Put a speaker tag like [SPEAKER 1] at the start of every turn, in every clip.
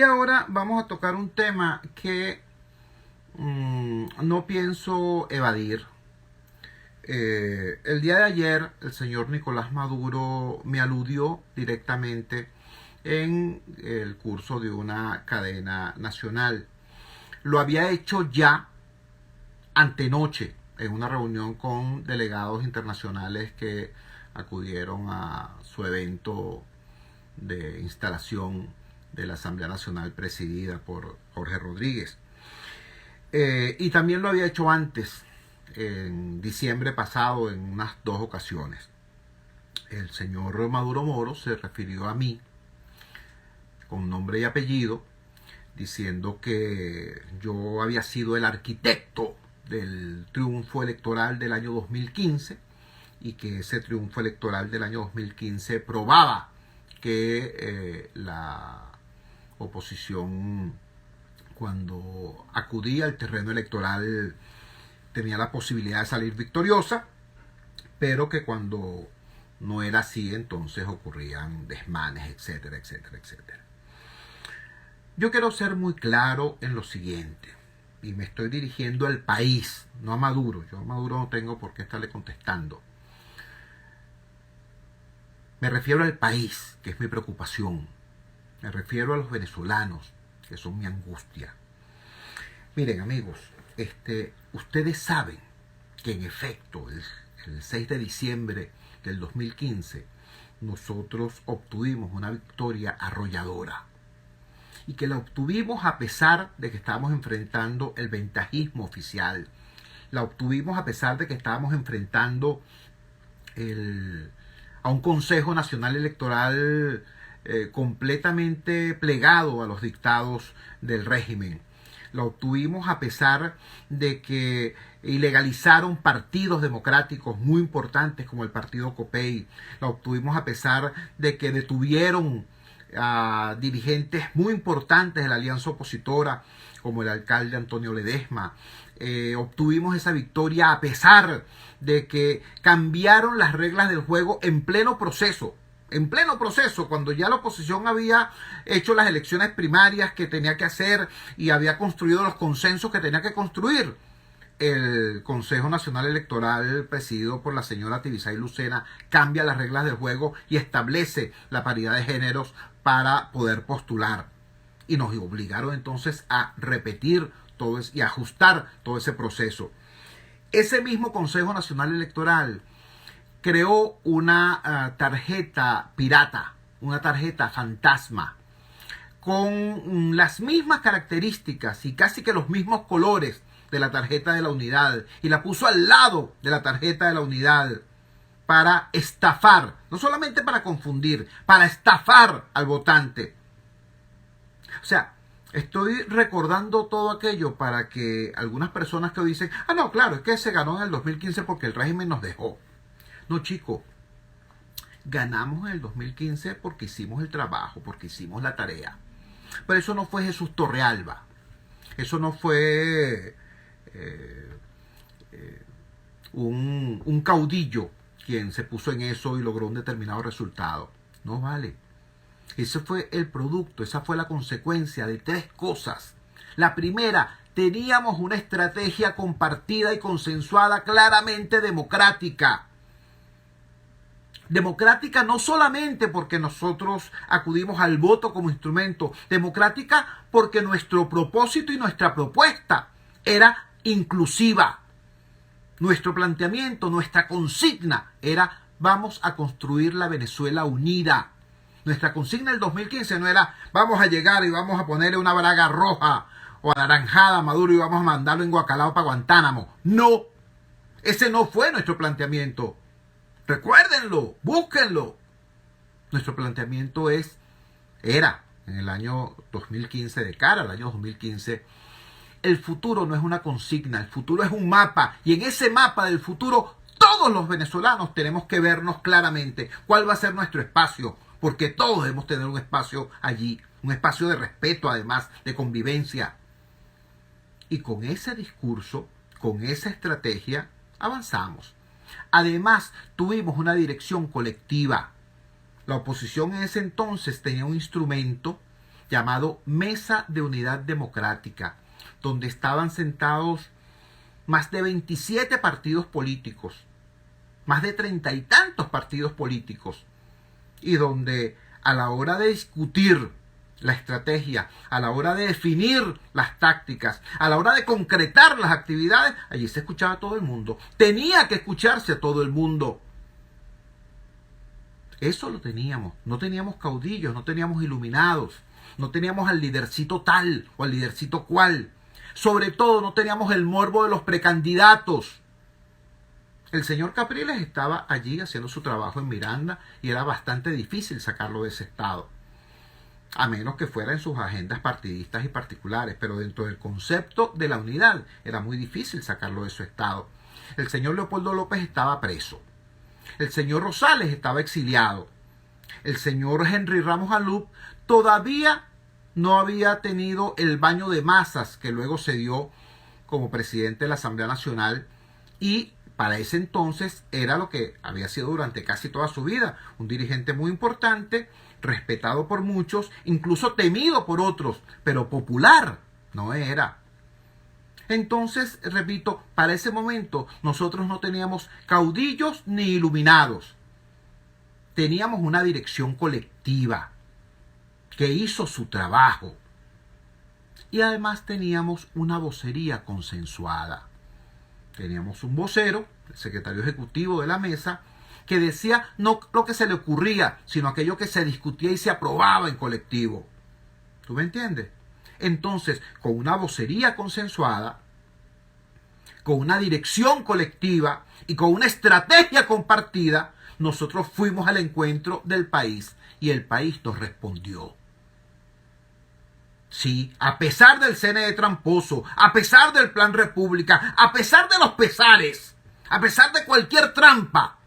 [SPEAKER 1] Y ahora vamos a tocar un tema que no pienso evadir. El día de ayer el señor Nicolás Maduro me aludió directamente en el curso de una cadena nacional. Lo había hecho ya antenoche en una reunión con delegados internacionales que acudieron a su evento de instalación de la Asamblea Nacional presidida por Jorge Rodríguez. Y también lo había hecho antes, en diciembre pasado, en unas 2 ocasiones. El señor Maduro Moro se refirió a mí con nombre y apellido, diciendo que yo había sido el arquitecto del triunfo electoral del año 2015 y que ese triunfo electoral del año 2015 probaba que la oposición, cuando acudía al terreno electoral, tenía la posibilidad de salir victoriosa, pero que cuando no era así, entonces ocurrían desmanes, etcétera, etcétera, etcétera. Yo quiero ser muy claro en lo siguiente, y me estoy dirigiendo al país, no a Maduro. Yo a Maduro no tengo por qué estarle contestando. Me refiero al país, que es mi preocupación. Me refiero a los venezolanos, que son mi angustia. Miren, amigos, ustedes saben que en efecto el 6 de diciembre del 2015 nosotros obtuvimos una victoria arrolladora y que la obtuvimos a pesar de que estábamos enfrentando el ventajismo oficial. La obtuvimos a pesar de que estábamos enfrentando a un Consejo Nacional Electoral completamente plegado a los dictados del régimen. La obtuvimos a pesar de que ilegalizaron partidos democráticos muy importantes como el partido COPEI. La obtuvimos a pesar de que detuvieron a dirigentes muy importantes de la alianza opositora como el alcalde Antonio Ledesma. Obtuvimos esa victoria a pesar de que cambiaron las reglas del juego en pleno proceso, cuando ya la oposición había hecho las elecciones primarias que tenía que hacer y había construido los consensos que tenía que construir. El Consejo Nacional Electoral, presidido por la señora Tibisay Lucena, cambia las reglas del juego y establece la paridad de géneros para poder postular. Y nos obligaron entonces a repetir todo eso y ajustar todo ese proceso. Ese mismo Consejo Nacional Electoral creó una tarjeta pirata, una tarjeta fantasma, con las mismas características y casi que los mismos colores de la tarjeta de la unidad, y la puso al lado de la tarjeta de la unidad para estafar, no solamente para confundir, para estafar al votante. O sea, estoy recordando todo aquello para que algunas personas que dicen, no, claro, es que se ganó en el 2015 porque el régimen nos dejó. No, chico, ganamos en el 2015 porque hicimos el trabajo, porque hicimos la tarea. Pero eso no fue Jesús Torrealba. Eso no fue un caudillo quien se puso en eso y logró un determinado resultado. No vale. Ese fue el producto, esa fue la consecuencia de 3 cosas. La primera, teníamos una estrategia compartida y consensuada, claramente democrática. Democrática no solamente porque nosotros acudimos al voto como instrumento, democrática porque nuestro propósito y nuestra propuesta era inclusiva. Nuestro planteamiento, nuestra consigna era: vamos a construir la Venezuela unida. Nuestra consigna del 2015 no era: vamos a llegar y vamos a ponerle una braga roja o anaranjada a Maduro y vamos a mandarlo en Guacalao para Guantánamo. No, ese no fue nuestro planteamiento. Recuérdenlo, búsquenlo. Nuestro planteamiento era en el año 2015, de cara al año 2015, el futuro no es una consigna, el futuro es un mapa. Y en ese mapa del futuro, todos los venezolanos tenemos que vernos claramente cuál va a ser nuestro espacio, porque todos debemos tener un espacio allí, un espacio de respeto, además, de convivencia. Y con ese discurso, con esa estrategia, avanzamos. Además, tuvimos una dirección colectiva. La oposición en ese entonces tenía un instrumento llamado Mesa de Unidad Democrática, donde estaban sentados más de 27 partidos políticos, más de 30 y tantos partidos políticos, y donde a la hora de discutir la estrategia, a la hora de definir las tácticas, a la hora de concretar las actividades, allí se escuchaba a todo el mundo. Tenía que escucharse a todo el mundo. Eso lo teníamos. No teníamos caudillos, no teníamos iluminados, no teníamos al lidercito tal o al lidercito cual. Sobre todo no teníamos el morbo de los precandidatos. El señor Capriles estaba allí haciendo su trabajo en Miranda y era bastante difícil sacarlo de ese estado, a menos que fuera en sus agendas partidistas y particulares, pero dentro del concepto de la unidad era muy difícil sacarlo de su estado. El señor Leopoldo López estaba preso, el señor Rosales estaba exiliado, el señor Henry Ramos Alup todavía no había tenido el baño de masas que luego se dio como presidente de la Asamblea Nacional, y para ese entonces era lo que había sido durante casi toda su vida, un dirigente muy importante, respetado por muchos, incluso temido por otros, pero popular no era. Entonces, repito, para ese momento nosotros no teníamos caudillos ni iluminados. Teníamos una dirección colectiva que hizo su trabajo. Y además teníamos una vocería consensuada. Teníamos un vocero, el secretario ejecutivo de la mesa, que decía no lo que se le ocurría, sino aquello que se discutía y se aprobaba en colectivo. ¿Tú me entiendes? Entonces, con una vocería consensuada, con una dirección colectiva y con una estrategia compartida, nosotros fuimos al encuentro del país y el país nos respondió. Sí, a pesar del CNE tramposo, a pesar del Plan República, a pesar de los pesares, a pesar de cualquier trampa,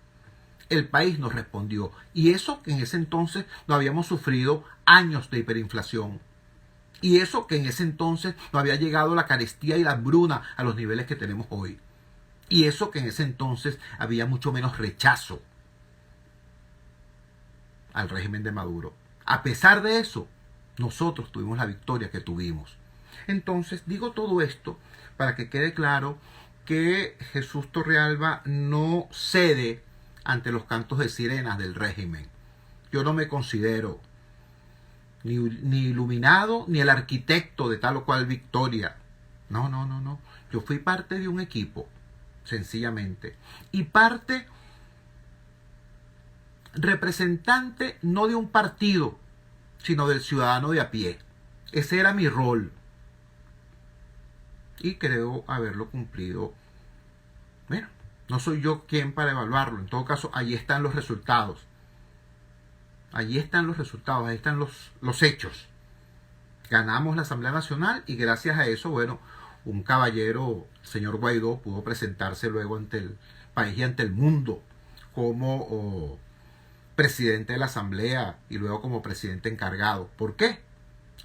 [SPEAKER 1] el país nos respondió. Y eso que en ese entonces no habíamos sufrido años de hiperinflación. Y eso que en ese entonces no había llegado la carestía y la hambruna a los niveles que tenemos hoy. Y eso que en ese entonces había mucho menos rechazo al régimen de Maduro. A pesar de eso, nosotros tuvimos la victoria que tuvimos. Entonces, digo todo esto para que quede claro que Jesús Torrealba no cede ante los cantos de sirenas del régimen. Yo no me considero ni iluminado ni el arquitecto de tal o cual victoria. No. Yo fui parte de un equipo, sencillamente. Y parte representante no de un partido, sino del ciudadano de a pie. Ese era mi rol. Y creo haberlo cumplido. Bueno, no soy yo quien para evaluarlo. En todo caso, allí están los resultados. Allí están los resultados, ahí están los hechos. Ganamos la Asamblea Nacional y gracias a eso, bueno, un caballero, el señor Guaidó, pudo presentarse luego ante el país y ante el mundo como presidente de la Asamblea y luego como presidente encargado. ¿Por qué?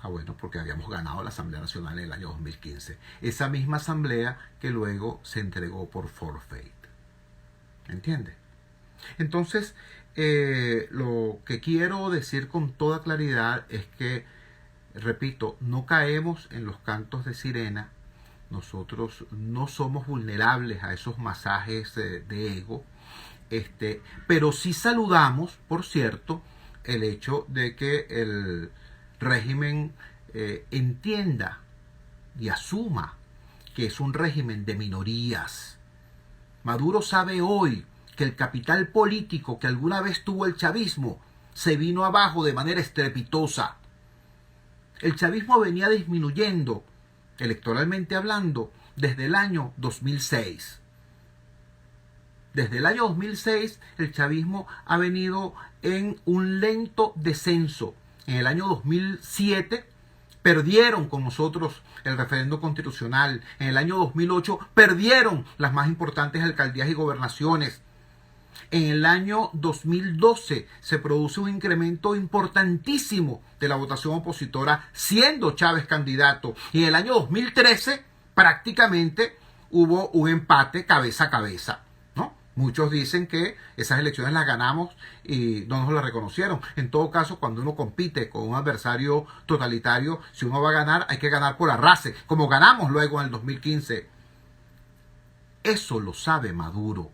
[SPEAKER 1] Bueno, porque habíamos ganado la Asamblea Nacional en el año 2015. Esa misma Asamblea que luego se entregó por forfeit. ¿Entiendes? Entonces, lo que quiero decir con toda claridad es que, repito, no caemos en los cantos de sirena. Nosotros no somos vulnerables a esos masajes de ego. Pero sí saludamos, por cierto, el hecho de que el régimen entienda y asuma que es un régimen de minorías. Maduro sabe hoy que el capital político que alguna vez tuvo el chavismo se vino abajo de manera estrepitosa. El chavismo venía disminuyendo, electoralmente hablando, desde el año 2006. Desde el año 2006 el chavismo ha venido en un lento descenso. En el año 2007 perdieron con nosotros el referendo constitucional. En el año 2008 perdieron las más importantes alcaldías y gobernaciones. En el año 2012 se produce un incremento importantísimo de la votación opositora, siendo Chávez candidato. Y en el año 2013 prácticamente hubo un empate cabeza a cabeza, ¿no? Muchos dicen que esas elecciones las ganamos y no nos las reconocieron. En todo caso, cuando uno compite con un adversario totalitario, si uno va a ganar, hay que ganar por arrase, como ganamos luego en el 2015. Eso lo sabe Maduro.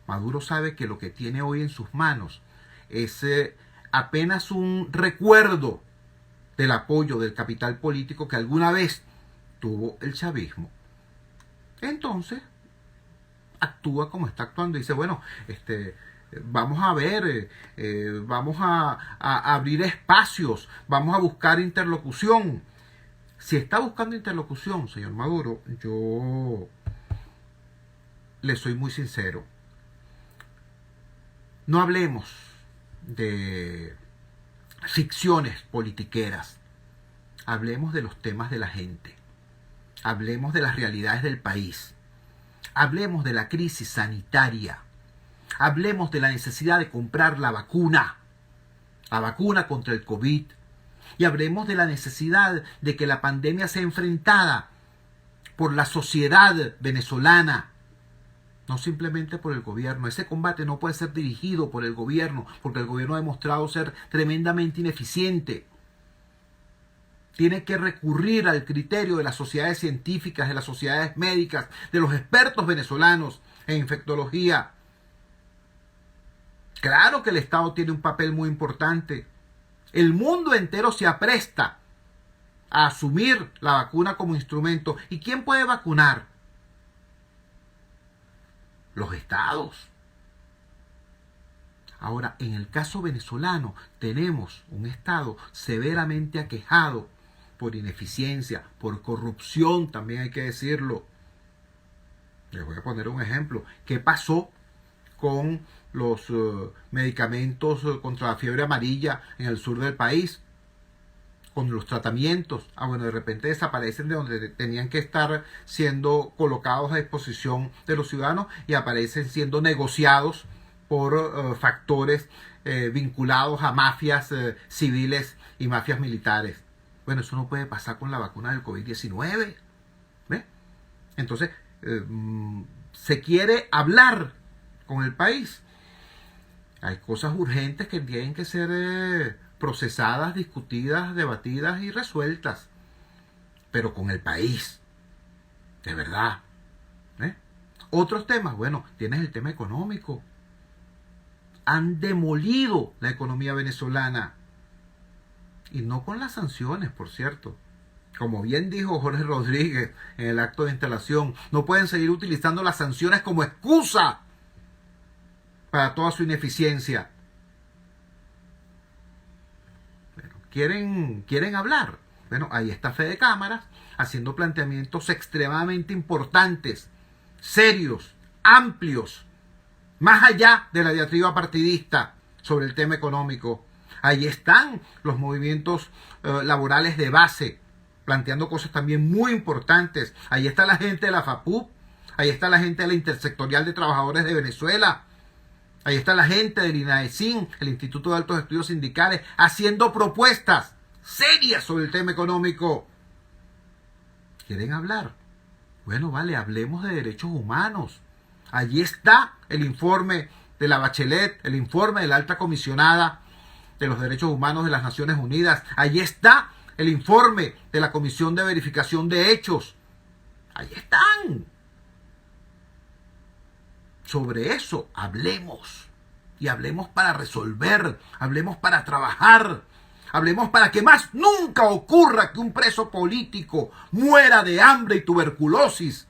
[SPEAKER 1] Maduro sabe que lo que tiene hoy en sus manos es apenas un recuerdo del apoyo del capital político que alguna vez tuvo el chavismo. Entonces, actúa como está actuando y dice, bueno, vamos a ver, vamos a abrir espacios, vamos a buscar interlocución. Si está buscando interlocución, señor Maduro, yo le soy muy sincero. No hablemos de ficciones politiqueras. Hablemos de los temas de la gente. Hablemos de las realidades del país. Hablemos de la crisis sanitaria. Hablemos de la necesidad de comprar la vacuna contra el COVID. Y hablemos de la necesidad de que la pandemia sea enfrentada por la sociedad venezolana, no simplemente por el gobierno. Ese combate no puede ser dirigido por el gobierno, porque el gobierno ha demostrado ser tremendamente ineficiente. Tiene que recurrir al criterio de las sociedades científicas, de las sociedades médicas, de los expertos venezolanos en infectología. Claro que el Estado tiene un papel muy importante. El mundo entero se apresta a asumir la vacuna como instrumento. ¿Y quién puede vacunar? Los estados. Ahora, en el caso venezolano, tenemos un estado severamente aquejado por ineficiencia, por corrupción, también hay que decirlo. Les voy a poner un ejemplo. ¿Qué pasó con los medicamentos contra la fiebre amarilla en el sur del país? Con los tratamientos. Bueno, de repente desaparecen de donde tenían que estar siendo colocados a disposición de los ciudadanos y aparecen siendo negociados por factores vinculados a mafias civiles y mafias militares. Bueno, eso no puede pasar con la vacuna del COVID-19. ¿Ve? Entonces, se quiere hablar con el país. Hay cosas urgentes que tienen que ser procesadas, discutidas, debatidas y resueltas. Pero con el país. De verdad. Otros temas, bueno, tienes el tema económico. Han demolido la economía venezolana. Y no con las sanciones, por cierto. Como bien dijo Jorge Rodríguez en el acto de instalación, no pueden seguir utilizando las sanciones como excusa para toda su ineficiencia. Bueno, ¿quieren hablar? Bueno, ahí está Fede Cámaras haciendo planteamientos extremadamente importantes, serios, amplios, más allá de la diatriba partidista sobre el tema económico. Ahí están los movimientos laborales de base, planteando cosas también muy importantes. Ahí está la gente de la FAPUP, ahí está la gente de la Intersectorial de Trabajadores de Venezuela, ahí está la gente del INAESIN, el Instituto de Altos Estudios Sindicales, haciendo propuestas serias sobre el tema económico. ¿Quieren hablar? Bueno, vale, hablemos de derechos humanos. Allí está el informe de la Bachelet, el informe de la alta comisionada de los Derechos Humanos de las Naciones Unidas. Allí está el informe de la Comisión de Verificación de Hechos. Allí están. Sobre eso hablemos. Y hablemos para resolver. Hablemos para trabajar. Hablemos para que más nunca ocurra que un preso político muera de hambre y tuberculosis,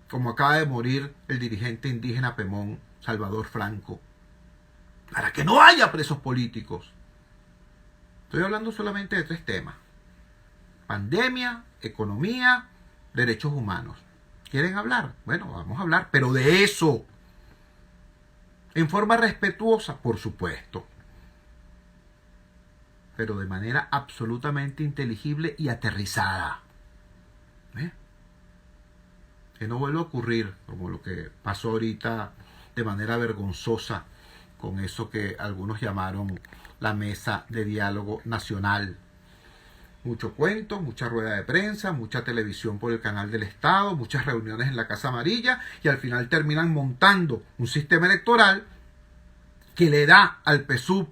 [SPEAKER 1] como acaba de morir el dirigente indígena Pemón, Salvador Franco. Para que no haya presos políticos. Estoy hablando solamente de 3 temas. Pandemia, economía, derechos humanos. ¿Quieren hablar? Bueno, vamos a hablar, pero de eso. En forma respetuosa, por supuesto. Pero de manera absolutamente inteligible y aterrizada. Que no vuelva a ocurrir como lo que pasó ahorita de manera vergonzosa con eso que algunos llamaron la Mesa de Diálogo Nacional. Mucho cuento, mucha rueda de prensa, mucha televisión por el canal del Estado, muchas reuniones en la Casa Amarilla y al final terminan montando un sistema electoral que le da al PSUV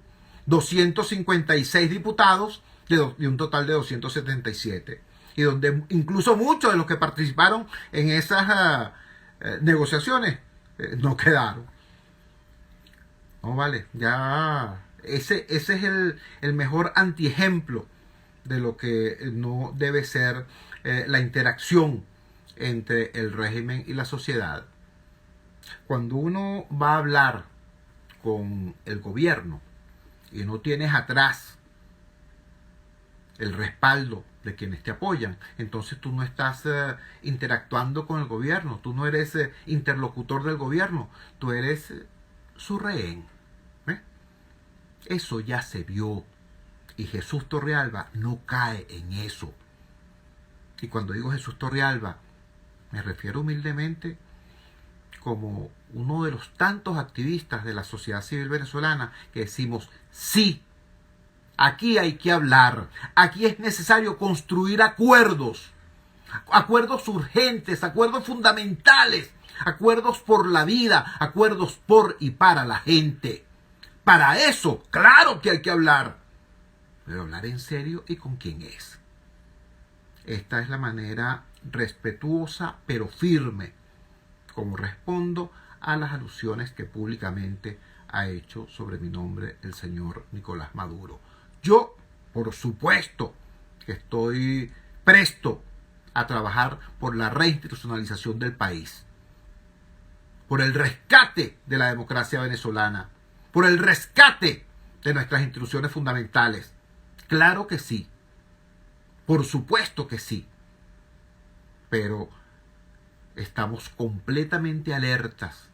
[SPEAKER 1] 256 diputados de un total de 277 y donde incluso muchos de los que participaron en esas negociaciones no quedaron. No vale, ya ese es el mejor antiejemplo de lo que no debe ser la interacción entre el régimen y la sociedad. Cuando uno va a hablar con el gobierno y no tienes atrás el respaldo de quienes te apoyan, entonces tú no estás interactuando con el gobierno, tú no eres interlocutor del gobierno, tú eres su rehén. Eso ya se vio y Jesús Torrealba no cae en eso. Y cuando digo Jesús Torrealba, me refiero humildemente como uno de los tantos activistas de la sociedad civil venezolana que decimos, sí, aquí hay que hablar, aquí es necesario construir acuerdos, acuerdos urgentes, acuerdos fundamentales, acuerdos por la vida, acuerdos por y para la gente. Para eso, claro que hay que hablar, pero hablar en serio y con quién es. Esta es la manera respetuosa pero firme como respondo a las alusiones que públicamente ha hecho sobre mi nombre el señor Nicolás Maduro. Yo, por supuesto, que estoy presto a trabajar por la reinstitucionalización del país, por el rescate de la democracia venezolana, por el rescate de nuestras instituciones fundamentales. Claro que sí, por supuesto que sí, pero estamos completamente alertas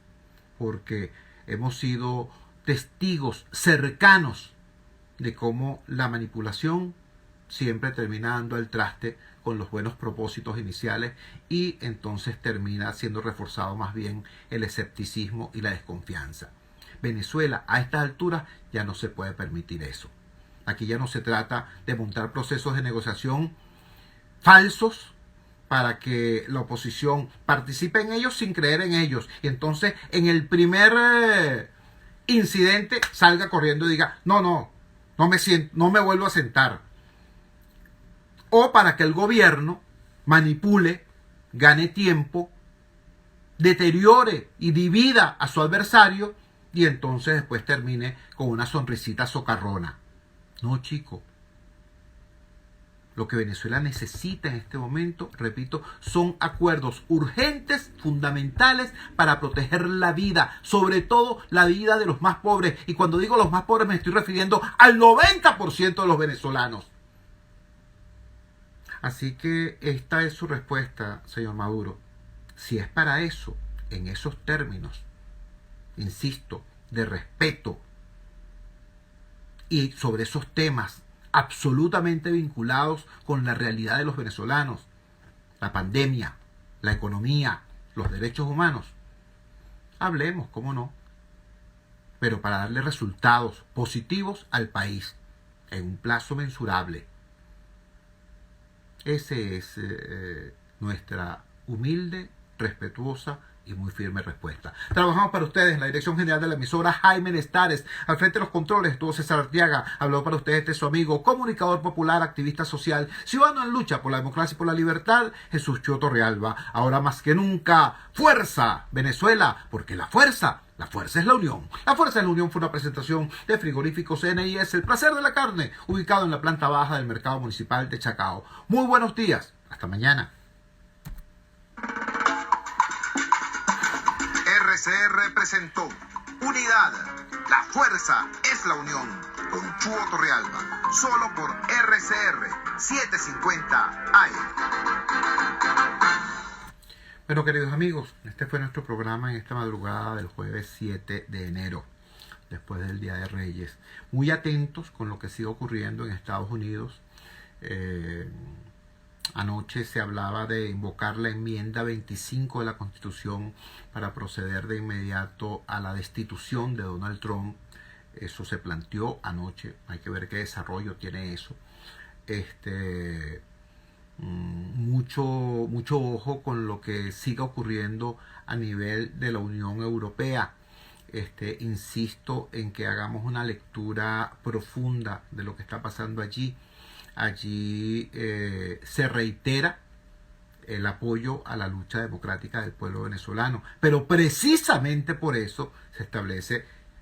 [SPEAKER 1] porque hemos sido testigos cercanos de cómo la manipulación siempre termina dando al traste con los buenos propósitos iniciales y entonces termina siendo reforzado más bien el escepticismo y la desconfianza. Venezuela a estas alturas ya no se puede permitir eso. Aquí ya no se trata de montar procesos de negociación falsos para que la oposición participe en ellos sin creer en ellos. Y entonces en el primer incidente salga corriendo y diga, no me vuelvo a sentar. O para que el gobierno manipule, gane tiempo, deteriore y divida a su adversario y entonces después termine con una sonrisita socarrona. No, chico. Lo que Venezuela necesita en este momento, repito, son acuerdos urgentes, fundamentales para proteger la vida, sobre todo la vida de los más pobres. Y cuando digo los más pobres me estoy refiriendo al 90% de los venezolanos. Así que esta es su respuesta, señor Maduro. Si es para eso, en esos términos, insisto, de respeto y sobre esos temas absolutamente vinculados con la realidad de los venezolanos, la pandemia, la economía, los derechos humanos, hablemos, cómo no, pero para darle resultados positivos al país en un plazo mensurable. Esa es nuestra humilde, respetuosa y muy firme respuesta. Trabajamos para ustedes en la dirección general de la emisora, Jaime Nestares. Al frente de los controles estuvo César Arteaga. Habló para ustedes este su amigo, comunicador popular, activista social, ciudadano en lucha por la democracia y por la libertad, Jesús Chio Torrealba. Ahora más que nunca, fuerza Venezuela, porque la fuerza es la unión. La fuerza de la unión fue una presentación de Frigoríficos NIS, el placer de la carne, ubicado en la planta baja del mercado municipal de Chacao. Muy buenos días. Hasta mañana.
[SPEAKER 2] RCR presentó Unidad. La fuerza es la unión. Con Chuo Torrealba. Solo por RCR 750 AM.
[SPEAKER 1] Bueno, queridos amigos, este fue nuestro programa en esta madrugada del jueves 7 de enero, después del Día de Reyes. Muy atentos con lo que sigue ocurriendo en Estados Unidos. Anoche se hablaba de invocar la enmienda 25 de la Constitución para proceder de inmediato a la destitución de Donald Trump. Eso se planteó anoche. Hay que ver qué desarrollo tiene eso. mucho ojo con lo que siga ocurriendo a nivel de la Unión Europea. Insisto en que hagamos una lectura profunda de lo que está pasando allí. Allí se reitera el apoyo a la lucha democrática del pueblo venezolano, pero precisamente por eso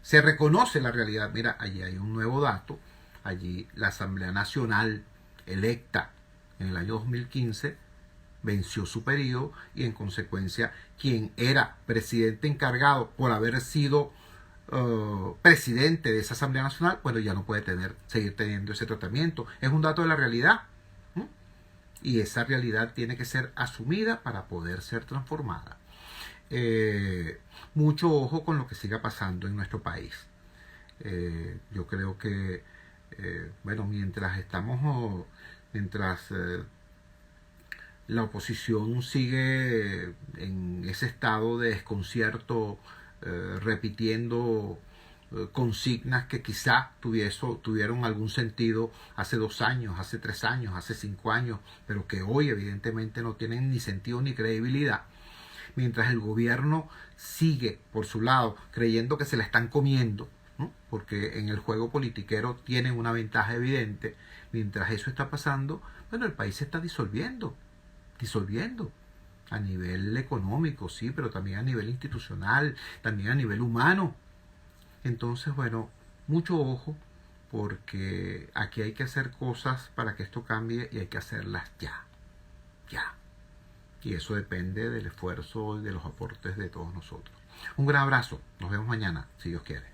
[SPEAKER 1] se reconoce la realidad. Mira, allí hay un nuevo dato. Allí la Asamblea Nacional electa en el año 2015 venció su periodo y en consecuencia quien era presidente encargado por haber sido presidente de esa Asamblea Nacional, bueno, ya no puede seguir teniendo ese tratamiento. Es un dato de la realidad, ¿no? Y esa realidad tiene que ser asumida para poder ser transformada. Mucho ojo con lo que siga pasando en nuestro país. Yo creo que bueno, mientras la oposición sigue en ese estado de desconcierto, repitiendo consignas que quizá tuvieron algún sentido hace 2 años, hace 3 años, hace 5 años, pero que hoy evidentemente no tienen ni sentido ni credibilidad. Mientras el gobierno sigue por su lado creyendo que se la están comiendo, ¿no? Porque en el juego politiquero tienen una ventaja evidente. Mientras eso está pasando, bueno, el país se está disolviendo a nivel económico, sí, pero también a nivel institucional, también a nivel humano. Entonces, bueno, mucho ojo, porque aquí hay que hacer cosas para que esto cambie y hay que hacerlas ya. Y eso depende del esfuerzo y de los aportes de todos nosotros. Un gran abrazo, nos vemos mañana, si Dios quiere.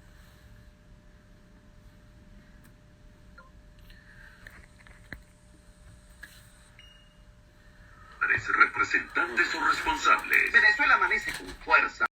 [SPEAKER 3] Representantes o responsables.
[SPEAKER 4] Venezuela amanece con fuerza.